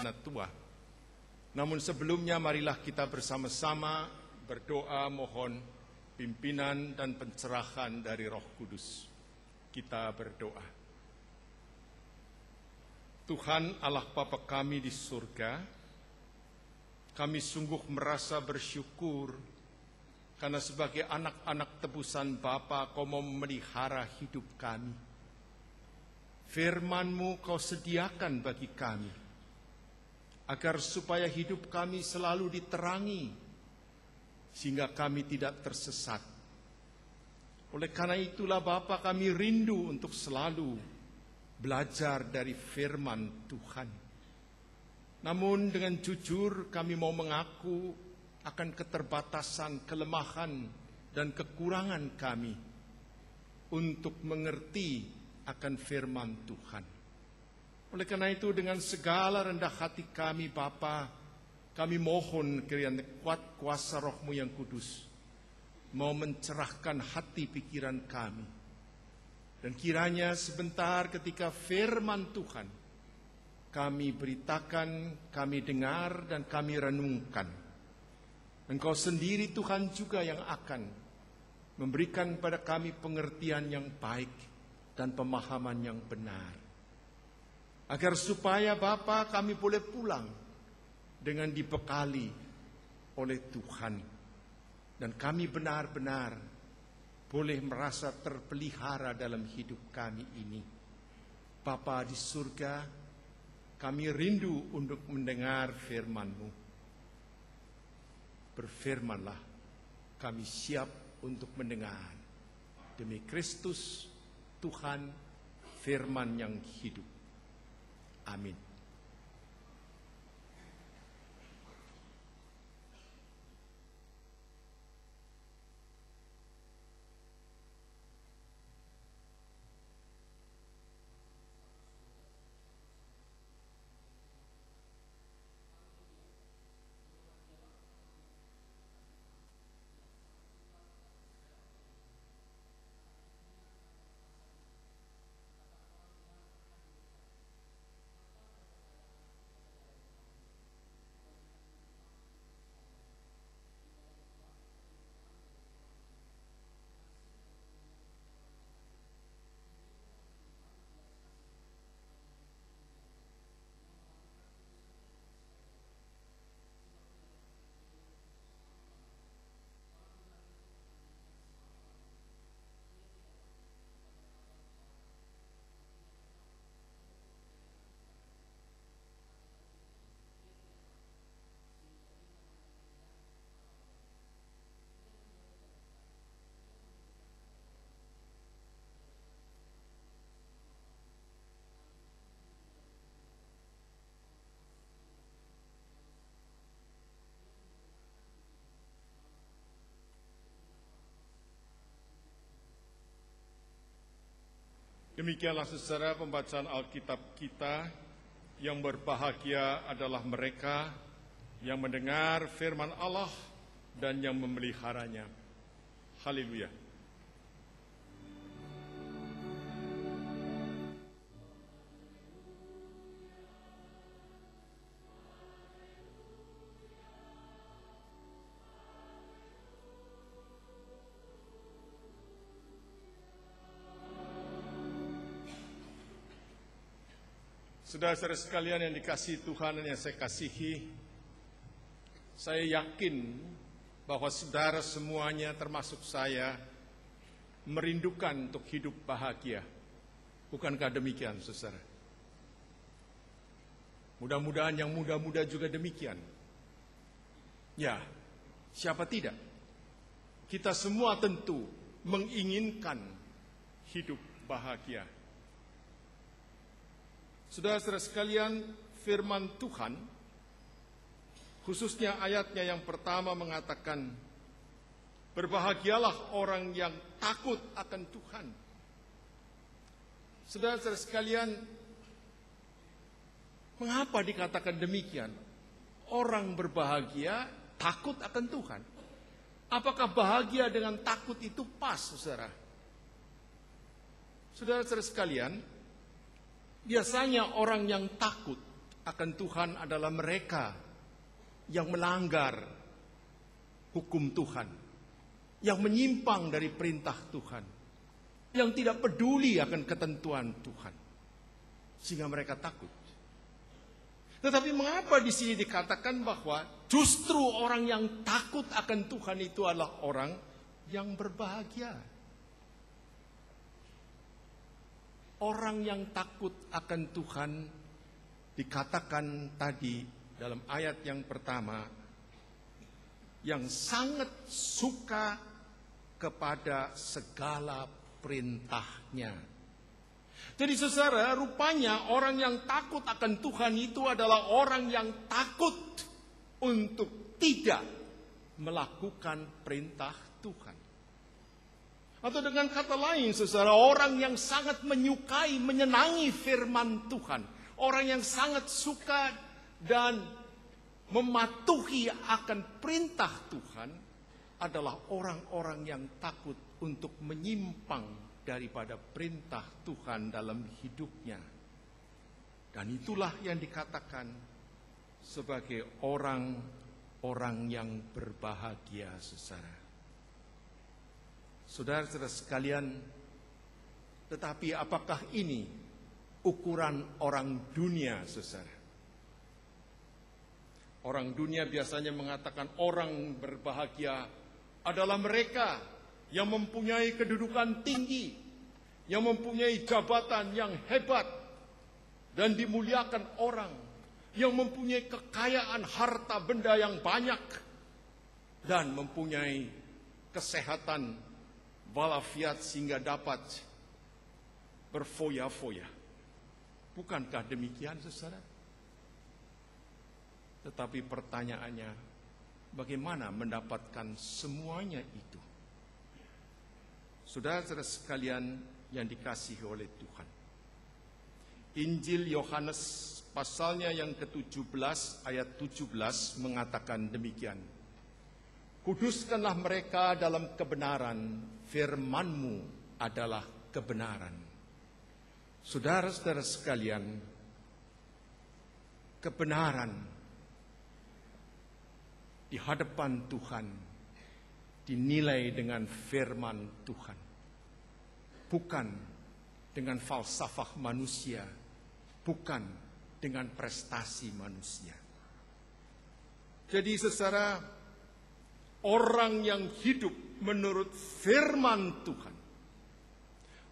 tua. Namun sebelumnya marilah kita bersama-sama berdoa mohon pimpinan dan pencerahan dari Roh Kudus. Kita berdoa. Tuhan Allah Bapa kami di surga, kami sungguh merasa bersyukur karena sebagai anak-anak tebusan Bapa Kau mau memelihara hidup kami. Firman-Mu Kau sediakan bagi kami, agar supaya hidup kami selalu diterangi, sehingga kami tidak tersesat. Oleh karena itulah Bapa, kami rindu untuk selalu belajar dari firman Tuhan. Namun dengan jujur kami mau mengaku akan keterbatasan, kelemahan, dan kekurangan kami untuk mengerti akan firman Tuhan. Oleh karena itu dengan segala rendah hati kami Bapa, kami mohon kiranya kuat kuasa Roh-Mu yang kudus mau mencerahkan hati pikiran kami. Dan kiranya sebentar ketika firman Tuhan kami beritakan, kami dengar, dan kami renungkan, Engkau sendiri Tuhan juga yang akan memberikan pada kami pengertian yang baik dan pemahaman yang benar. Agar supaya Bapa kami boleh pulang dengan dibekali oleh Tuhan. Dan kami benar-benar boleh merasa terpelihara dalam hidup kami ini. Bapa di surga, kami rindu untuk mendengar firman-Mu. Berfirmanlah, kami siap untuk mendengar. Demi Kristus, Tuhan, firman yang hidup. Amin. Demikianlah saudara pembacaan Alkitab kita. Yang berbahagia adalah mereka yang mendengar firman Allah dan yang memeliharanya. Haleluya. Saudara-saudara sekalian yang dikasihi Tuhan dan yang saya kasihi, saya yakin bahwa saudara semuanya termasuk saya merindukan untuk hidup bahagia. Bukankah demikian, saudara? Mudah-mudahan yang muda-muda juga demikian. Ya, siapa tidak? Kita semua tentu menginginkan hidup bahagia. Saudara-saudara sekalian, firman Tuhan, khususnya ayatnya yang pertama mengatakan, berbahagialah orang yang takut akan Tuhan. Saudara-saudara sekalian, mengapa dikatakan demikian? Orang berbahagia takut akan Tuhan. Apakah bahagia dengan takut itu pas, saudara? Saudara-saudara sekalian, biasanya orang yang takut akan Tuhan adalah mereka yang melanggar hukum Tuhan, yang menyimpang dari perintah Tuhan, yang tidak peduli akan ketentuan Tuhan, sehingga mereka takut. Tetapi mengapa di sini dikatakan bahwa justru orang yang takut akan Tuhan itu adalah orang yang berbahagia? Orang yang takut akan Tuhan dikatakan tadi dalam ayat yang pertama, yang sangat suka kepada segala perintahnya. Jadi saudara, rupanya orang yang takut akan Tuhan itu adalah orang yang takut untuk tidak melakukan perintah Tuhan. Atau dengan kata lain, saudara, orang yang sangat menyukai, menyenangi firman Tuhan, orang yang sangat suka dan mematuhi akan perintah Tuhan adalah orang-orang yang takut untuk menyimpang daripada perintah Tuhan dalam hidupnya. Dan itulah yang dikatakan sebagai orang-orang yang berbahagia, saudara. Saudara-saudara sekalian, tetapi apakah ini ukuran orang dunia, saudara? Orang dunia biasanya mengatakan orang berbahagia adalah mereka yang mempunyai kedudukan tinggi, yang mempunyai jabatan yang hebat dan dimuliakan orang, yang mempunyai kekayaan harta benda yang banyak dan mempunyai kesehatan walafiat sehingga dapat berfoya-foya. Bukankah demikian, saudara? Tetapi pertanyaannya, bagaimana mendapatkan semuanya itu? Saudara-saudara sekalian yang dikasihi oleh Tuhan, Injil Yohanes pasalnya yang ke-17 ayat 17 mengatakan demikian. Kuduskanlah mereka dalam kebenaran, firman-Mu adalah kebenaran. Saudara-saudara sekalian, kebenaran di hadapan Tuhan dinilai dengan firman Tuhan, bukan dengan falsafah manusia, bukan dengan prestasi manusia. Jadi saudara, orang yang hidup menurut firman Tuhan,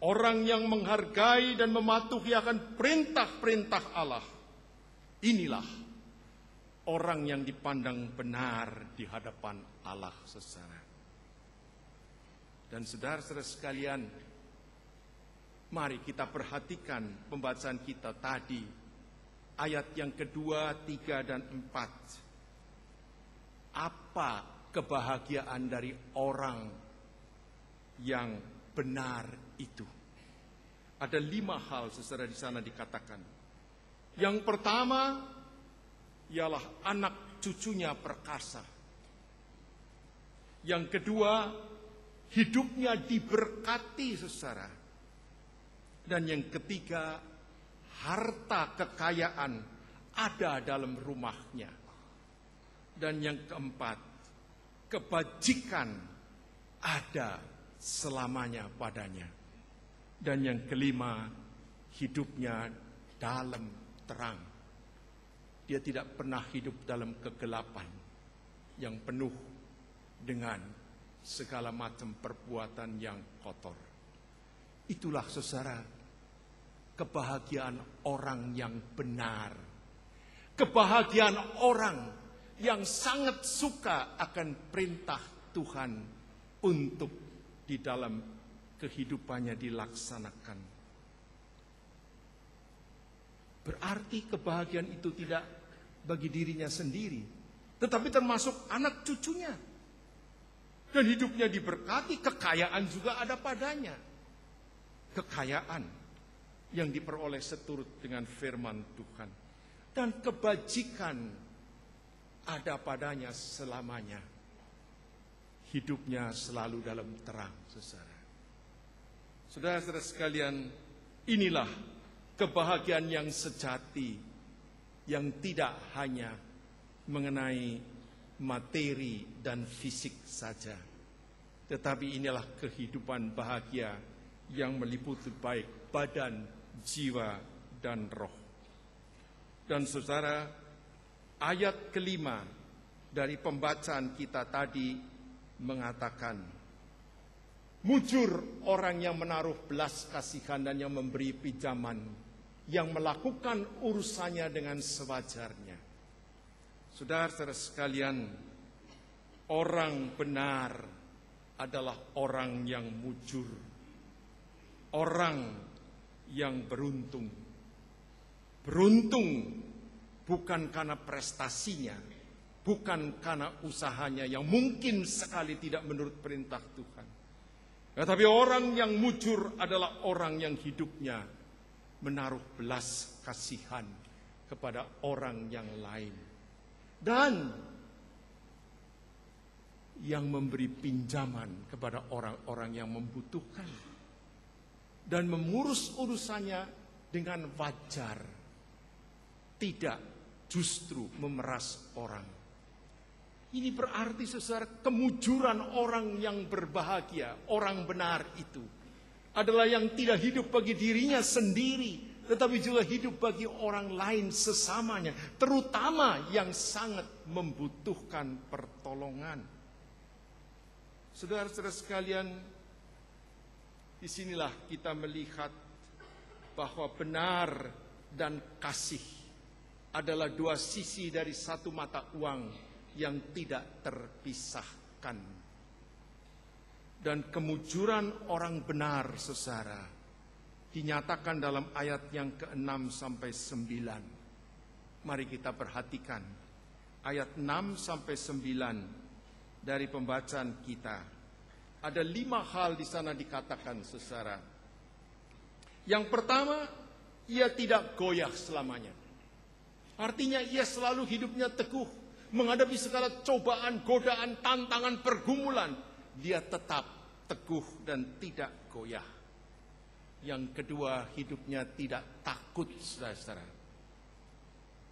orang yang menghargai dan mematuhi akan perintah-perintah Allah, inilah orang yang dipandang benar di hadapan Allah, saudara. Dan saudara-saudara sekalian, mari kita perhatikan pembacaan kita tadi, ayat yang kedua, 3, dan 4. Apa kebahagiaan dari orang yang benar itu? Ada 5 hal, saudara, di sana dikatakan. Yang pertama ialah anak cucunya perkasa. Yang kedua, hidupnya diberkati, saudara. Dan yang ketiga, harta kekayaan ada dalam rumahnya. Dan yang keempat, kebajikan ada selamanya padanya. Dan yang kelima, hidupnya dalam terang. Dia tidak pernah hidup dalam kegelapan yang penuh dengan segala macam perbuatan yang kotor. Itulah, saudara, kebahagiaan orang yang benar. Kebahagiaan orang yang sangat suka akan perintah Tuhan untuk di dalam kehidupannya dilaksanakan. Berarti kebahagiaan itu tidak bagi dirinya sendiri, tetapi termasuk anak cucunya. Dan hidupnya diberkati, kekayaan juga ada padanya. Kekayaan yang diperoleh seturut dengan firman Tuhan. Dan kebajikan ada padanya selamanya. Hidupnya selalu dalam terang, saudara. Saudara-saudara sekalian, inilah kebahagiaan yang sejati yang tidak hanya mengenai materi dan fisik saja, tetapi inilah kehidupan bahagia yang meliputi baik badan, jiwa, dan roh. Dan saudara, ayat kelima dari pembacaan kita tadi mengatakan, mujur orang yang menaruh belas kasihan dan yang memberi pinjaman, yang melakukan urusannya dengan sewajarnya. Saudara-saudara sekalian, orang benar adalah orang yang mujur, orang yang beruntung. Beruntung bukan karena prestasinya, bukan karena usahanya yang mungkin sekali tidak menurut perintah Tuhan. Tetapi orang yang mujur adalah orang yang hidupnya menaruh belas kasihan kepada orang yang lain. Dan yang memberi pinjaman kepada orang-orang yang membutuhkan. Dan mengurus urusannya dengan wajar. Tidak justru memeras orang. Ini berarti saudara, kemujuran orang yang berbahagia, orang benar itu adalah yang tidak hidup bagi dirinya sendiri, tetapi juga hidup bagi orang lain sesamanya, terutama yang sangat membutuhkan pertolongan. Saudara-saudara sekalian, disinilah kita melihat bahwa benar dan kasih adalah dua sisi dari satu mata uang yang tidak terpisahkan. Dan kemujuran orang benar, saudara, dinyatakan dalam ayat yang ke-6 sampai 9. Mari kita perhatikan ayat 6 sampai 9 dari pembacaan kita. Ada 5 hal di sana dikatakan, saudara. Yang pertama, ia tidak goyah selamanya. Artinya ia selalu hidupnya teguh menghadapi segala cobaan, godaan, tantangan, pergumulan. Dia tetap teguh dan tidak goyah. Yang kedua, hidupnya tidak takut, saudara-saudara.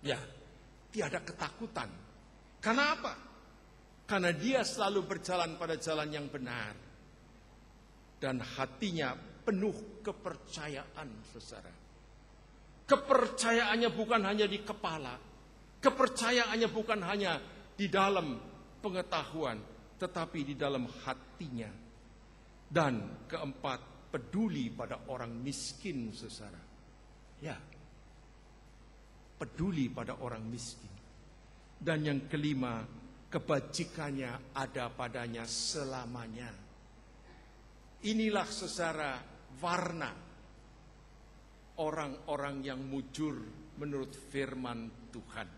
Ya, tiada ketakutan. Karena apa? Karena dia selalu berjalan pada jalan yang benar. Dan hatinya penuh kepercayaan, saudara. Kepercayaannya bukan hanya di kepala. Kepercayaannya bukan hanya di dalam pengetahuan, tetapi di dalam hatinya. Dan keempat, peduli pada orang miskin, saudara. Ya, peduli pada orang miskin. Dan yang kelima, kebajikannya ada padanya selamanya. Inilah, saudara, warna orang-orang yang mujur menurut firman Tuhan.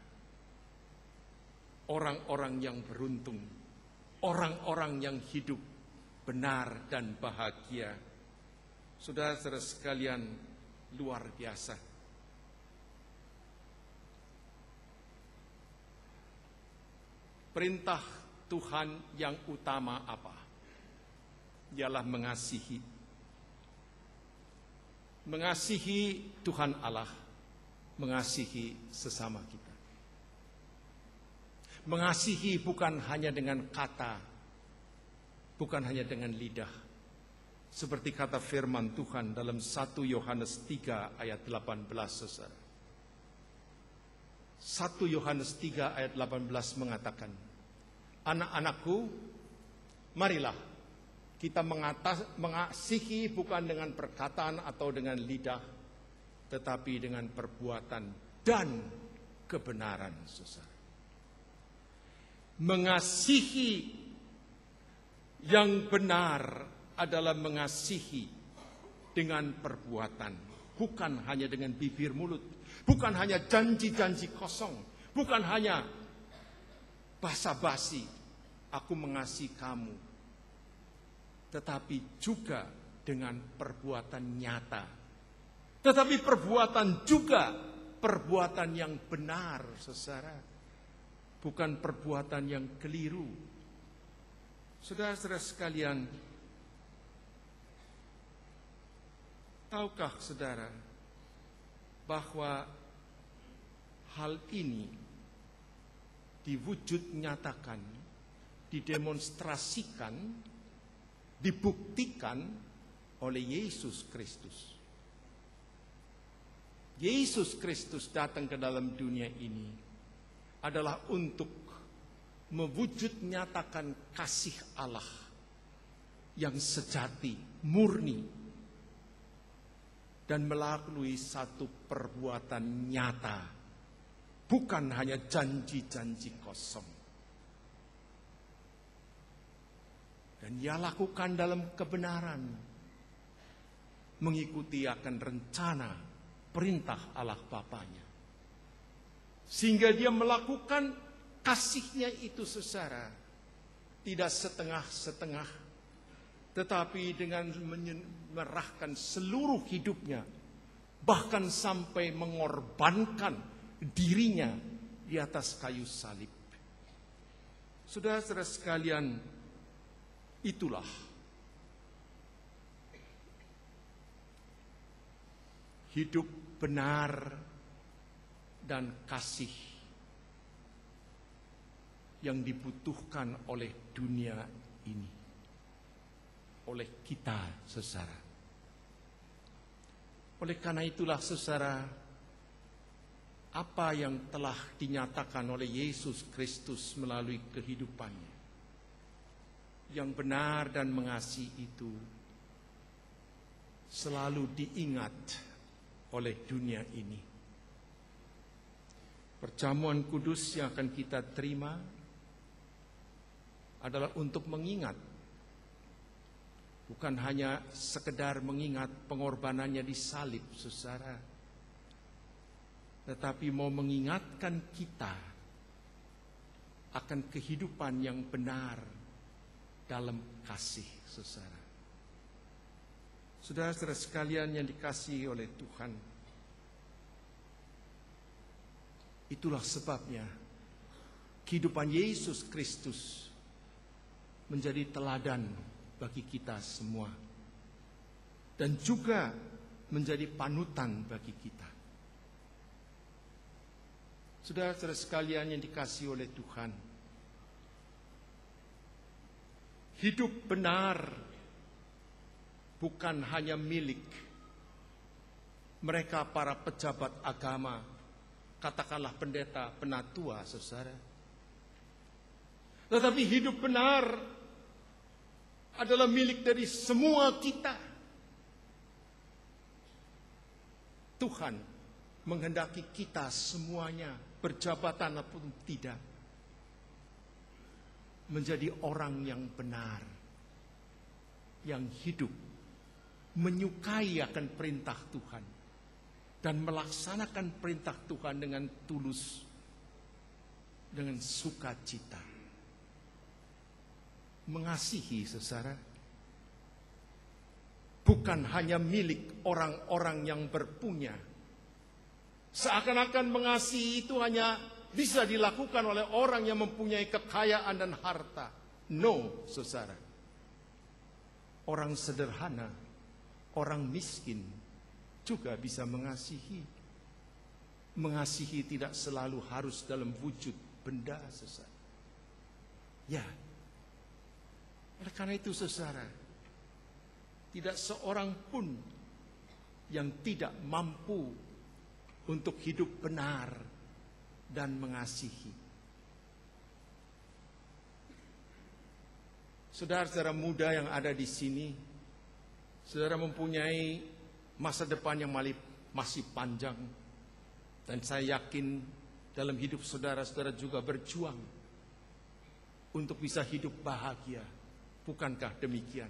Orang-orang yang beruntung, orang-orang yang hidup benar dan bahagia. Saudara-saudara sekalian, luar biasa. Perintah Tuhan yang utama apa? Ialah mengasihi. Mengasihi Tuhan Allah, mengasihi sesama kita. Mengasihi bukan hanya dengan kata, bukan hanya dengan lidah. Seperti kata firman Tuhan dalam 1 Yohanes 3 ayat 18, saudara. 1 Yohanes 3 ayat 18 mengatakan, anak-anakku, marilah kita mengasihi bukan dengan perkataan atau dengan lidah, tetapi dengan perbuatan dan kebenaran, saudara. Mengasihi yang benar adalah mengasihi dengan perbuatan, bukan hanya dengan bibir mulut, bukan hanya janji-janji kosong, bukan hanya basa-basi, aku mengasihi kamu, tetapi juga dengan perbuatan nyata. Tetapi perbuatan juga perbuatan yang benar, saudara. Bukan perbuatan yang keliru. Saudara-saudara sekalian, tahukah saudara bahwa hal ini diwujud nyatakan, didemonstrasikan, dibuktikan oleh Yesus Kristus. Yesus Kristus datang ke dalam dunia ini adalah untuk mewujud nyatakan kasih Allah yang sejati, murni, dan melalui satu perbuatan nyata, bukan hanya janji-janji kosong. Dan Ia lakukan dalam kebenaran, mengikuti akan rencana perintah Allah Bapanya. Sehingga Dia melakukan kasih-Nya itu, saudara, tidak setengah-setengah, tetapi dengan menyerahkan seluruh hidupnya, bahkan sampai mengorbankan dirinya di atas kayu salib. Saudara-saudara sekalian, itulah hidup benar dan kasih yang dibutuhkan oleh dunia ini, oleh kita, saudara. Oleh karena itulah, saudara, apa yang telah dinyatakan oleh Yesus Kristus melalui kehidupannya, yang benar dan mengasihi itu, selalu diingat oleh dunia ini. Perjamuan kudus yang akan kita terima adalah untuk mengingat, bukan hanya sekedar mengingat pengorbanannya di salib, saudara, tetapi mau mengingatkan kita akan kehidupan yang benar dalam kasih, saudara. Saudara-saudara sekalian yang dikasihi oleh Tuhan, itulah sebabnya kehidupan Yesus Kristus menjadi teladan bagi kita semua, dan juga menjadi panutan bagi kita. Saudara-saudara sekalian yang dikasihi oleh Tuhan, hidup benar bukan hanya milik mereka para pejabat agama, katakanlah pendeta, penatua, saudara. Tetapi hidup benar adalah milik dari semua kita. Tuhan menghendaki kita semuanya, berjabatan ataupun tidak, menjadi orang yang benar, yang hidup, menyukai akan perintah Tuhan, dan melaksanakan perintah Tuhan dengan tulus, dengan sukacita. Mengasihi, saudara, bukan hanya milik orang-orang yang berpunya. Seakan-akan mengasihi itu hanya bisa dilakukan oleh orang yang mempunyai kekayaan dan harta. No, saudara. Orang sederhana, orang miskin juga bisa mengasihi. Mengasihi tidak selalu harus dalam wujud benda, saudara. Ya, oleh karena itu, saudara, tidak seorang pun yang tidak mampu untuk hidup benar dan mengasihi. Saudara-saudara muda yang ada di sini, saudara mempunyai masa depan yang masih panjang, dan saya yakin dalam hidup saudara-saudara juga berjuang untuk bisa hidup bahagia. Bukankah demikian?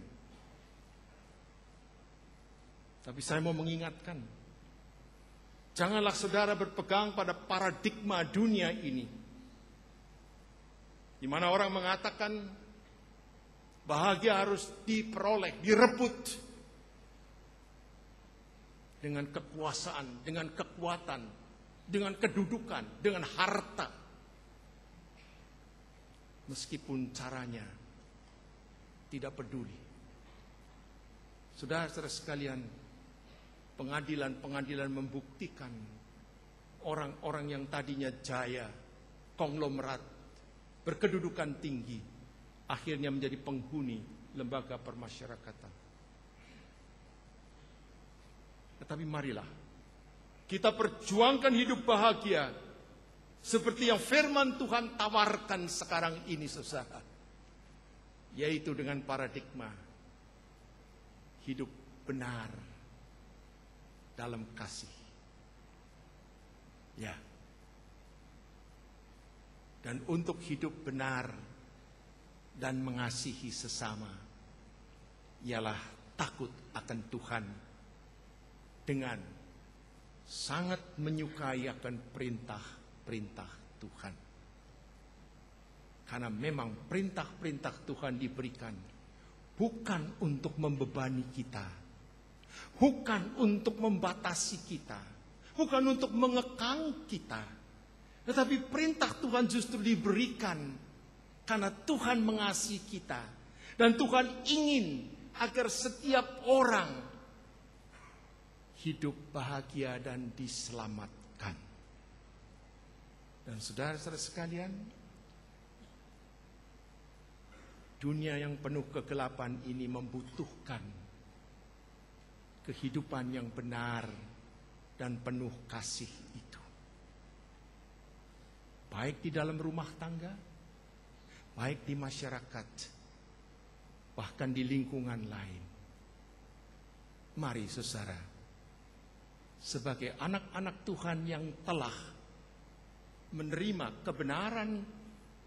Tapi saya mau mengingatkan, janganlah saudara berpegang pada paradigma dunia ini, di mana orang mengatakan bahagia harus diperoleh, direbut dengan kekuasaan, dengan kekuatan, dengan kedudukan, dengan harta. Meskipun caranya tidak peduli. Saudara-saudara sekalian, pengadilan-pengadilan membuktikan orang-orang yang tadinya jaya, konglomerat, berkedudukan tinggi, akhirnya menjadi penghuni lembaga permasyarakatan. Tetapi marilah kita perjuangkan hidup bahagia seperti yang firman Tuhan tawarkan sekarang ini, saudara, yaitu dengan paradigma hidup benar dalam kasih. Ya. Dan untuk hidup benar dan mengasihi sesama, ialah takut akan Tuhan dengan sangat menyukai akan perintah-perintah Tuhan. Karena memang perintah-perintah Tuhan diberikan bukan untuk membebani kita, bukan untuk membatasi kita, bukan untuk mengekang kita, tetapi perintah Tuhan justru diberikan karena Tuhan mengasihi kita. Dan Tuhan ingin agar setiap orang hidup bahagia dan diselamatkan. Dan saudara-saudara sekalian, dunia yang penuh kegelapan ini membutuhkan kehidupan yang benar dan penuh kasih itu. Baik di dalam rumah tangga, baik di masyarakat, bahkan di lingkungan lain. Mari saudara, sebagai anak-anak Tuhan yang telah menerima kebenaran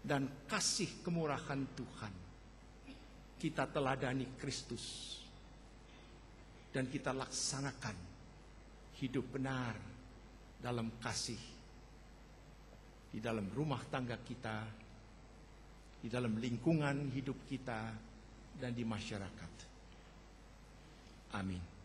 dan kasih kemurahan Tuhan, kita teladani Kristus dan kita laksanakan hidup benar dalam kasih di dalam rumah tangga kita, di dalam lingkungan hidup kita, dan di masyarakat. Amin.